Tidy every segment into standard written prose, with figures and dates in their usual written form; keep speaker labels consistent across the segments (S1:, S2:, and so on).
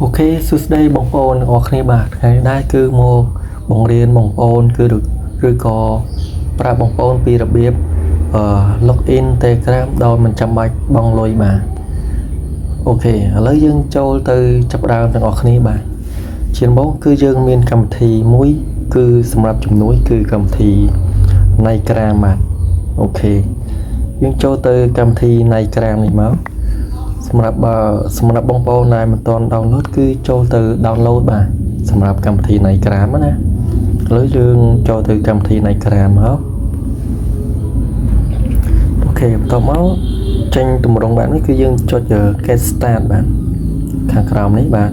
S1: Ok សួស្តីបងប្អូនទាំងអស់គ្នាបាទថ្ងៃនេះដែរគឺមកបង្រៀនបងប្អូនគឺឬក៏ប្រាប់បងប្អូនពីរបៀបlogin Telegram ដោយមិនចាំបាច់បង់លុយបាទអូខេឥឡូវយើងចូលទៅចាប់ដើមទាំងអស់គ្នាបាទជាដំបូងគឺយើងមានកម្មវិធីមួយគឺសម្រាប់ជំនួយគឺកម្មវិធី Telegram បាទអូខេយើងចូលទៅកម្មវិធី Telegram នេះមកសម្រាប់បងប្អូនដែលមិនទាន់ download គឺចូលទៅ download បាទសម្រាប់កម្មវិធី Telegram ណាឥឡូវយើងចូលទៅកម្មវិធី Telegram មកអូខេបន្ទាប់មកចេញទម្រង់បែបនេះគឺយើងចុច get start បាទខាងក្រោមនេះបាទ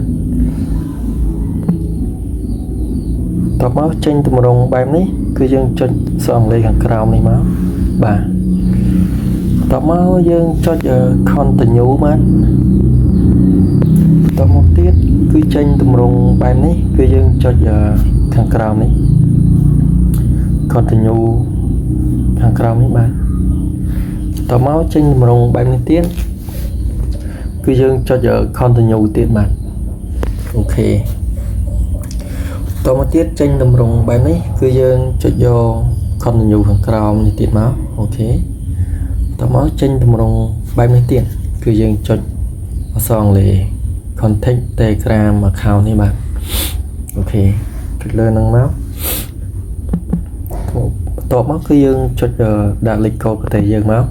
S1: បន្ទាប់មកចេញទម្រង់បែបនេះគឺយើងចុចសរអង់គ្លេសខាងក្រោមនេះមកបាទបន្ទាប់មកយើងចុច continue បាទបន្ទាប់មកទៀតគឺចេញទម្រង់បែបនេះគឺយើងចុចខាងក្រោមនេះ continue ខាងក្រោមនេះបាទបន្ទាប់មកចេញទម្រង់បែបនេះទៀតគឺយើងចុច continue ទៀតបាទអូខេបន្ទាប់មកទៀតចេញទម្រង់បែបនេះគឺយើងចុចយក continue ខាងក្រោមនេះទៀតមកអូខេតមកចេញទម្រង់បែបនេះទៀតគឺយើងចុចអក្សរអង់គ្លេស contact Telegram account នេះបាទអូខេចុចលើហ្នឹងមកបន្ទាប់មកគឺយើងចុចដាក់លេខកូដប្រទេសយើងមក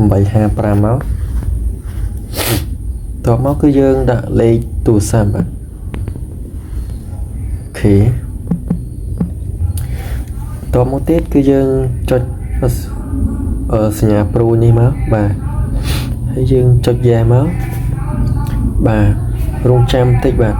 S1: 855មកបន្ទាប់មកគឺយើងដាក់លេខទូរស័ព្ទបាទអូខេបន្ទាប់មកទៀតគឺយើងចុចសញ្ញាព្រួយនេះមកបាទហើយយើងចុច yes មកបាទរងចាំបន្តិចបាទ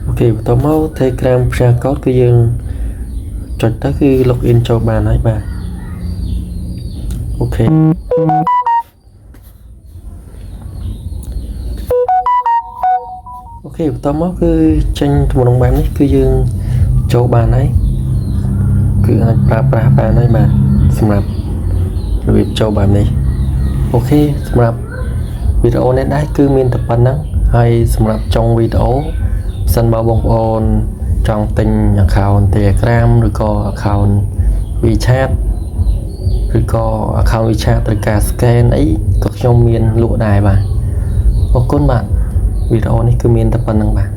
S1: អូខេបន្ទាប់មក Telegram ផ្សាយកូដគឺយើងចុចទៅគឺ login ចូលបានហើយបាទអូខេអូខេបន្ទាប់មកគឺចេញទម្រង់បែបនេះគឺយើងចូលបានហើយគឺអាចប្រើប្រាស់បានហើយបាទសម្រាប់របៀបចូលបែបនេះអូខេសម្រាប់វីដេអូនេះដែរគឺមានតែប៉ុណ្ណឹងហើយសម្រាប់ចុងវីដេអូសិនបើបងប្អូនចង់ទិញ account Telegram ឬក៏ account WeChat ឬក៏ account WeChat ត្រូវការ scan អីក៏ខ្ញុំមានលក់ដែរបាទអរគុណបាទវីដេអូនេះគឺមានតែប៉ុណ្្នឹងបាទ